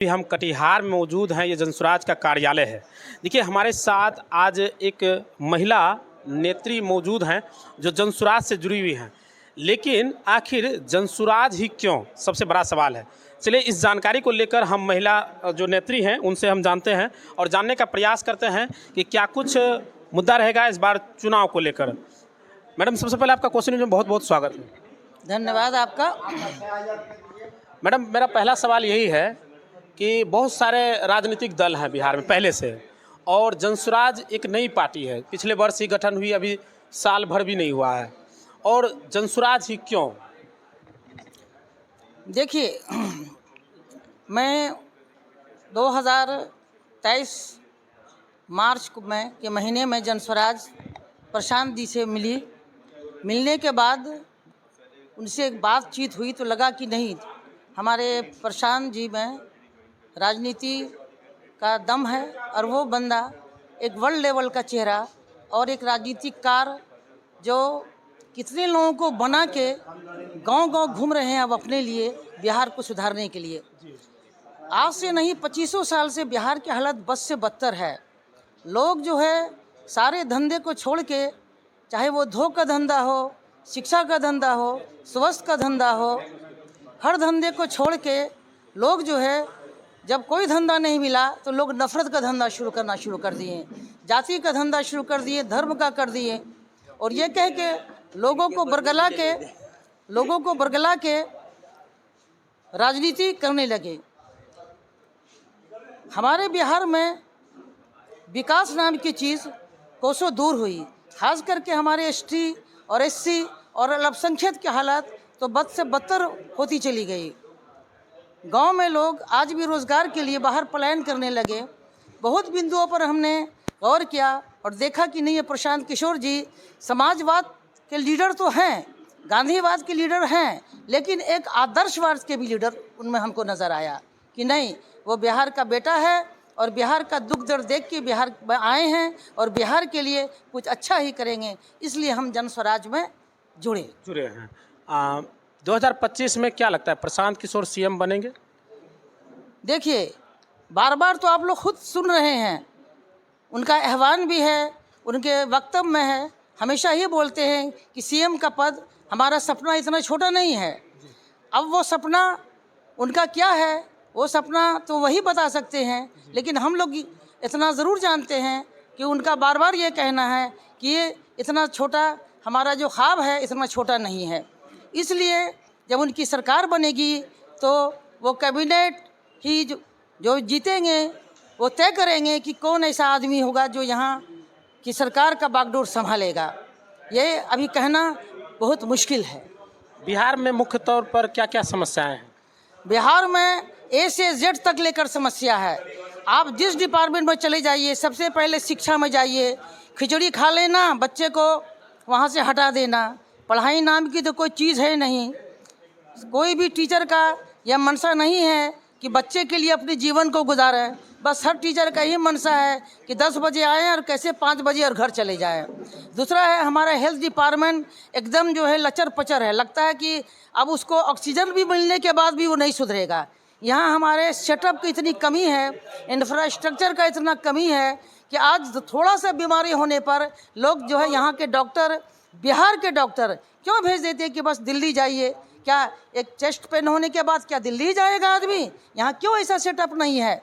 अभी हम कटिहार में मौजूद हैं। ये जनसुराज का कार्यालय है। देखिए, हमारे साथ आज एक महिला नेत्री मौजूद हैं जो जनसुराज से जुड़ी हुई हैं। लेकिन आखिर जनसुराज ही क्यों, सबसे बड़ा सवाल है। चलिए, इस जानकारी को लेकर हम महिला जो नेत्री हैं उनसे हम जानते हैं और जानने का प्रयास करते हैं कि क्या कुछ मुद्दा रहेगा इस बार चुनाव को लेकर। मैडम, सबसे पहले आपका क्वेश्चन में बहुत बहुत स्वागत है। धन्यवाद आपका। मैडम, मेरा पहला सवाल यही है कि बहुत सारे राजनीतिक दल हैं बिहार में पहले से, और जनसुराज एक नई पार्टी है। पिछले वर्ष ही गठन हुई, अभी साल भर भी नहीं हुआ है, और जनसुराज ही क्यों? देखिए, मैं 2023 मार्च के महीने में जनसुराज प्रशांत जी से मिलने के बाद उनसे एक बातचीत हुई तो लगा कि नहीं, हमारे प्रशांत जी में राजनीति का दम है और वो बंदा एक वर्ल्ड लेवल का चेहरा और एक राजनीतिककार जो कितने लोगों को बना के गांव-गांव घूम रहे हैं अब अपने लिए बिहार को सुधारने के लिए। आज से नहीं, 25 साल से बिहार की हालत बद से बदतर है। लोग जो है सारे धंधे को छोड़ के, चाहे वो धोख का धंधा हो, शिक्षा का धंधा हो, स्वास्थ्य का धंधा हो, हर धंधे को छोड़ के लोग जो है, जब कोई धंधा नहीं मिला तो लोग नफरत का धंधा शुरू कर दिए, जाति का धंधा शुरू कर दिए, धर्म का कर दिए, और ये कह के लोगों को बरगला के राजनीति करने लगे। हमारे बिहार में विकास नाम की चीज़ कोसों दूर हुई। खास करके हमारे एसटी और एससी और अल्पसंख्यक की हालत तो बद से बदतर होती चली गई। गांव में लोग आज भी रोज़गार के लिए बाहर पलायन करने लगे। बहुत बिंदुओं पर हमने गौर किया और देखा कि नहीं, ये प्रशांत किशोर जी समाजवाद के लीडर तो हैं, गांधीवाद के लीडर हैं, लेकिन एक आदर्शवाद के भी लीडर उनमें हमको नज़र आया कि नहीं, वो बिहार का बेटा है और बिहार का दुख दर्द देख के बिहार में आए हैं और बिहार के लिए कुछ अच्छा ही करेंगे। इसलिए हम जनस्वराज में जुड़े हैं। 2025 में क्या लगता है, प्रशांत किशोर सीएम बनेंगे? देखिए, बार बार तो आप लोग खुद सुन रहे हैं, उनका आह्वान भी है, उनके वक्तव्य में है, हमेशा ही बोलते हैं कि सीएम का पद हमारा सपना इतना छोटा नहीं है। अब वो सपना उनका क्या है, वो सपना तो वही बता सकते हैं, लेकिन हम लोग इतना ज़रूर जानते हैं कि उनका बार बार ये कहना है कि ये इतना छोटा, हमारा जो ख्वाब है इतना छोटा नहीं है। इसलिए जब उनकी सरकार बनेगी तो वो कैबिनेट ही जो जीतेंगे वो तय करेंगे कि कौन ऐसा आदमी होगा जो यहाँ की सरकार का बागडोर संभालेगा। ये अभी कहना बहुत मुश्किल है। बिहार में मुख्य तौर पर क्या क्या समस्याएं हैं? बिहार में ए से जेड तक लेकर समस्या है। आप जिस डिपार्टमेंट में चले जाइए, सबसे पहले शिक्षा में जाइए, खिचड़ी खा लेना, बच्चे को वहाँ से हटा देना। पढ़ाई नाम की तो कोई चीज़ है नहीं। कोई भी टीचर का यह मनसा नहीं है कि बच्चे के लिए अपने जीवन को गुजारें। बस हर टीचर का ही मनसा है कि 10 बजे आएँ और कैसे 5 बजे और घर चले जाएं। दूसरा है, हमारा हेल्थ डिपार्टमेंट एकदम जो है लचर पचर है। लगता है कि अब उसको ऑक्सीजन भी मिलने के बाद भी वो नहीं सुधरेगा। यहाँ हमारे सेटअप की इतनी कमी है, इंफ्रास्ट्रक्चर का इतना कमी है कि आज थोड़ा सा बीमारी होने पर लोग जो है यहाँ के डॉक्टर, बिहार के डॉक्टर क्यों भेज देते हैं कि बस दिल्ली जाइए। क्या एक चेस्ट पेन होने के बाद क्या दिल्ली जाएगा आदमी? यहाँ क्यों ऐसा सेटअप नहीं है?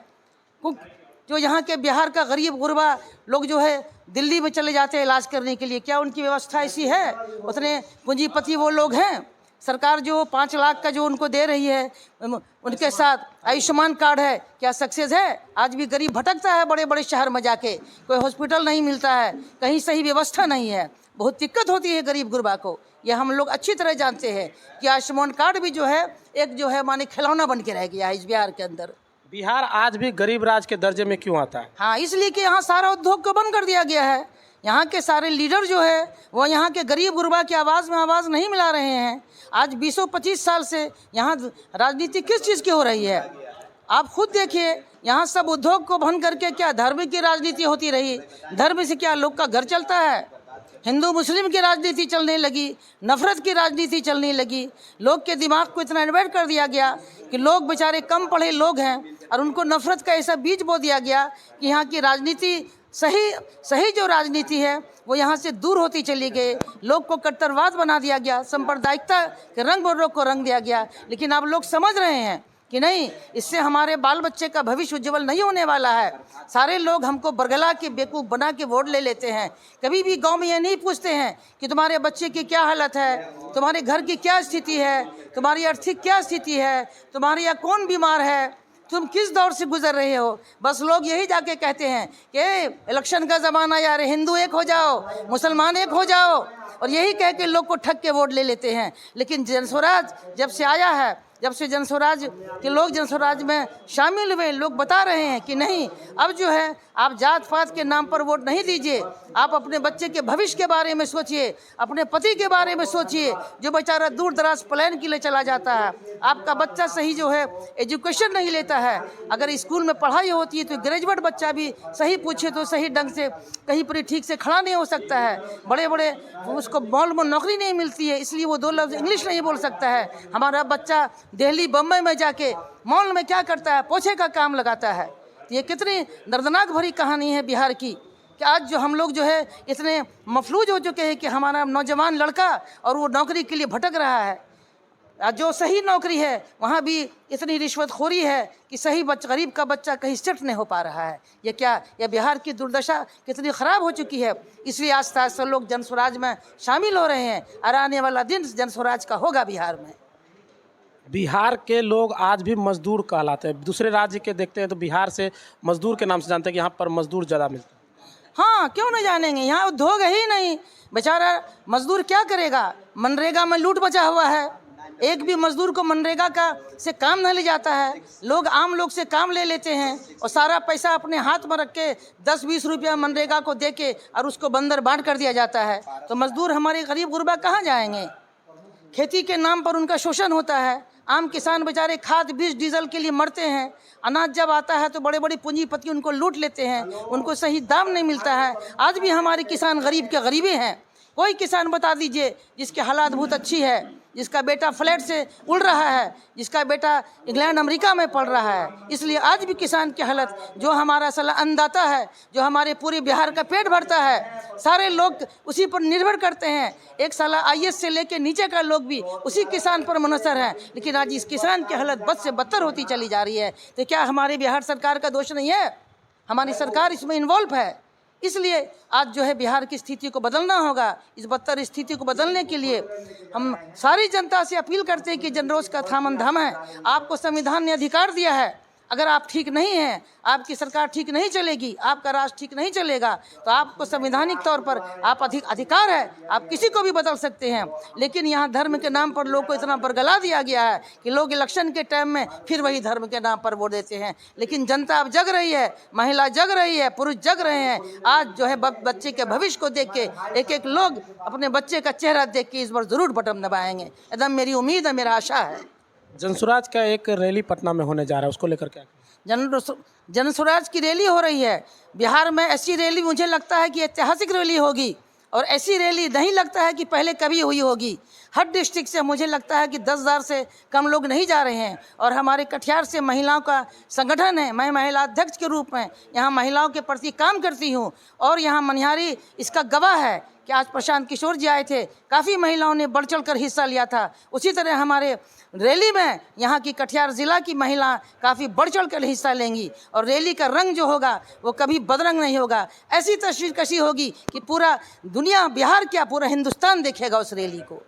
जो यहाँ के बिहार का गरीब गुरबा लोग जो है दिल्ली में चले जाते हैं इलाज करने के लिए, क्या उनकी व्यवस्था ऐसी है? उतने पूंजीपति वो लोग हैं? सरकार जो 5 लाख का जो उनको दे रही है, उनके साथ आयुष्मान कार्ड है, क्या सक्सेस है? आज भी गरीब भटकता है बड़े बड़े शहर में जाके, कोई हॉस्पिटल नहीं मिलता है, कहीं सही व्यवस्था नहीं है, बहुत दिक्कत होती है गरीब गुरबा को। यह हम लोग अच्छी तरह जानते हैं कि आयुष्मान कार्ड भी जो है एक जो है माने खिलौना बन के रह गया है इस बिहार के अंदर। बिहार आज भी गरीब राज के दर्जे में क्यों आता है? हाँ, इसलिए कि यहाँ सारा उद्योग को बंद कर दिया गया है। यहाँ के सारे लीडर जो है वो यहाँ के गरीब गुरबा की आवाज़ में आवाज़ नहीं मिला रहे हैं। आज 20-25 साल से यहाँ राजनीति किस चीज़ की हो रही है? आप खुद देखिए, यहाँ सब उद्योग को बंद करके क्या धर्म की राजनीति होती रही? धर्म से क्या लोग का घर चलता है? हिंदू मुस्लिम की राजनीति चलने लगी, नफरत की राजनीति चलने लगी। लोग के दिमाग को इतना इन्वर्ट कर दिया गया कि लोग बेचारे कम पढ़े लोग हैं और उनको नफरत का ऐसा बीज बो दिया गया कि यहाँ की राजनीति सही जो राजनीति है वो यहाँ से दूर होती चली गई। लोग को कट्टरवाद बना दिया गया, सांप्रदायिकता के रंग बरों को रंग दिया गया। लेकिन अब लोग समझ रहे हैं कि नहीं, इससे हमारे बाल बच्चे का भविष्य उज्जवल नहीं होने वाला है। सारे लोग हमको बरगला के बेवकूफ़ बना के वोट ले लेते हैं। कभी भी गांव में ये नहीं पूछते हैं कि तुम्हारे बच्चे की क्या हालत है, तुम्हारे घर की क्या स्थिति है, तुम्हारी आर्थिक क्या स्थिति है, तुम्हारे यहाँ कौन बीमार है, तुम किस दौर से गुजर रहे हो। बस लोग यही जाके कहते हैं कि इलेक्शन का ज़माना यार, हिंदू एक हो जाओ, मुसलमान एक हो जाओ, और यही कह के लोग को ठग के वोट ले लेते हैं। लेकिन जनस्वराज जब से आया है, जब से जनस्वराज के लोग जनस्वराज में शामिल हुए, लोग बता रहे हैं कि नहीं, अब जो है आप जात पात के नाम पर वोट नहीं दीजिए, आप अपने बच्चे के भविष्य के बारे में सोचिए, अपने पति के बारे में सोचिए जो बेचारा दूर दराज प्लान के लिए चला जाता है। आपका बच्चा सही जो है एजुकेशन नहीं लेता है। अगर स्कूल में पढ़ाई होती है तो ग्रेजुएट बच्चा भी सही पूछे तो सही ढंग से कहीं पर ठीक से खड़ा नहीं हो सकता है। बड़े बड़े उसको मॉल में नौकरी नहीं मिलती है, इसलिए वो 2 लफ्ज़ इंग्लिश नहीं बोल सकता है। हमारा बच्चा दिल्ली बम्बई में जाके मॉल में क्या करता है, पोछे का काम लगाता है। ये कितनी दर्दनाक भरी कहानी है बिहार की कि आज जो हम लोग जो है इतने मफलूज हो चुके हैं कि हमारा नौजवान लड़का और वो नौकरी के लिए भटक रहा है। आज जो सही नौकरी है वहाँ भी इतनी रिश्वतखोरी है कि सही गरीब का बच्चा कहीं सेट नहीं हो पा रहा है। ये क्या, ये बिहार की दुर्दशा कितनी ख़राब हो चुकी है। इसलिए आस्ते आस्ते लोग जनस्वराज में शामिल हो रहे हैं और आने वाला दिन जनस्वराज का होगा बिहार में। बिहार के लोग आज भी मजदूर कहलाते हैं। दूसरे राज्य के देखते हैं तो बिहार से मजदूर के नाम से जानते हैं कि यहाँ पर मजदूर ज़्यादा मिलता है। हाँ, क्यों नहीं जानेंगे, यहाँ उद्योग है ही नहीं। बेचारा मजदूर क्या करेगा, मनरेगा में लूट मचा हुआ है। एक भी मजदूर को मनरेगा का से काम नहीं ले जाता है। लोग आम लोग से काम ले लेते हैं और सारा पैसा अपने हाथ में रख के 10-20 रुपया मनरेगा को दे के और उसको बंदर बांट कर दिया जाता है। तो मजदूर हमारे गरीब गुरबा कहाँ जाएंगे। खेती के नाम पर उनका शोषण होता है। आम किसान बेचारे खाद बीज डीजल के लिए मरते हैं। अनाज जब आता है तो बड़े बड़े पूंजीपति उनको लूट लेते हैं, उनको सही दाम नहीं मिलता है। आज भी हमारे किसान गरीब के गरीबी हैं। कोई किसान बता दीजिए जिसकी हालात बहुत अच्छी है, जिसका बेटा फ्लैट से उड़ रहा है, जिसका बेटा इंग्लैंड अमेरिका में पढ़ रहा है। इसलिए आज भी किसान की हालत, जो हमारा साला अन्नदाता है, जो हमारे पूरे बिहार का पेट भरता है, सारे लोग उसी पर निर्भर करते हैं। एक साला IAS से लेके नीचे का लोग भी उसी किसान पर मुनसर है। लेकिन आज इस किसान की हालत बद से बदतर होती चली जा रही है। तो क्या हमारे बिहार सरकार का दोष नहीं है? हमारी सरकार इसमें इन्वॉल्व है। इसलिए आज जो है बिहार की स्थिति को बदलना होगा। इस बदतर स्थिति को बदलने के लिए हम सारी जनता से अपील करते हैं कि जनरोष का थामन थाम है। आपको संविधान ने अधिकार दिया है। अगर आप ठीक नहीं हैं, आपकी सरकार ठीक नहीं चलेगी, आपका राष्ट्र ठीक नहीं चलेगा, तो आपको संवैधानिक तौर पर आप अधिकार है, आप किसी को भी बदल सकते हैं। लेकिन यहाँ धर्म के नाम पर लोग को इतना बरगला दिया गया है कि लोग इलेक्शन के टाइम में फिर वही धर्म के नाम पर वोट देते हैं। लेकिन जनता अब जग रही है, महिला जग रही है, पुरुष जग रहे हैं। आज जो है बच्चे के भविष्य को देख के एक एक लोग अपने बच्चे का चेहरा देख के इस बार ज़रूर बटन दबाएंगे। एकदम मेरी उम्मीद है, मेरा आशा है। जनस्वराज का एक रैली पटना में होने जा रहा है, उसको लेकर क्या? जनस्वराज की रैली हो रही है बिहार में। ऐसी रैली मुझे लगता है कि ऐतिहासिक रैली होगी, और ऐसी रैली नहीं लगता है कि पहले कभी हुई होगी। हर डिस्ट्रिक्ट से मुझे लगता है कि 10,000 से कम लोग नहीं जा रहे हैं। और हमारे कटिहार से महिलाओं का संगठन है, मैं महिला अध्यक्ष के रूप में यहाँ महिलाओं के प्रति काम करती हूँ, और यहाँ मनिहारी इसका गवाह है कि आज प्रशांत किशोर जी आए थे, काफ़ी महिलाओं ने बढ़ चढ़ कर हिस्सा लिया था। उसी तरह हमारे रैली में यहाँ की कटिहार ज़िला की महिला काफ़ी बढ़ चढ़ कर हिस्सा लेंगी, और रैली का रंग जो होगा वो कभी बदरंग नहीं होगा। ऐसी तस्वीर कशी होगी कि पूरा दुनिया, बिहार क्या पूरा हिंदुस्तान देखेगा उस रैली को।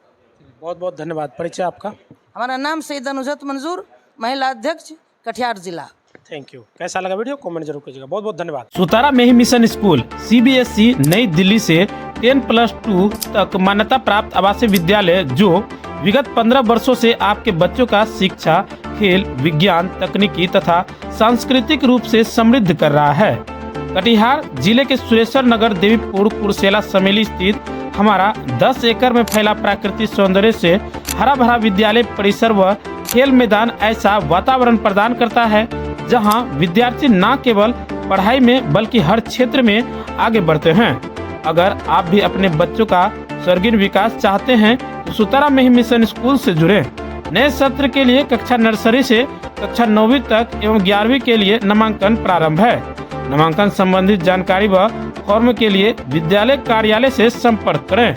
बहुत बहुत धन्यवाद। परिचय आपका? हमारा नाम सैयद नुसरत मंजूर, महिला अध्यक्ष, कटिहार जिला। Thank you. कैसा लगा वीडियो कमेंट जरूर कीजिएगा। बहुत बहुत धन्यवाद। सुतारा में ही मिशन स्कूल CBSE नई दिल्ली से 10+2 तक मान्यता प्राप्त आवासीय विद्यालय जो विगत 15 वर्षों से आपके बच्चों का शिक्षा, खेल, विज्ञान, तकनीकी तथा सांस्कृतिक रूप से समृद्ध कर रहा है। कटिहार जिले के सुरेश्वर नगर, देवीपुर, कुर्सेला, समेली स्थित हमारा 10 एकड़ में फैला प्राकृतिक सौंदर्य से हरा भरा विद्यालय परिसर व खेल मैदान ऐसा वातावरण प्रदान करता है जहां विद्यार्थी न केवल पढ़ाई में बल्कि हर क्षेत्र में आगे बढ़ते हैं। अगर आप भी अपने बच्चों का सर्वांगीण विकास चाहते हैं तो सुतारा में ही मिशन स्कूल से जुड़ें। नए सत्र के लिए कक्षा नर्सरी से कक्षा 9वीं तक एवं 11वीं के लिए नामांकन प्रारंभ है। नामांकन संबंधित जानकारी व फॉर्म के लिए विद्यालय कार्यालय से संपर्क करें।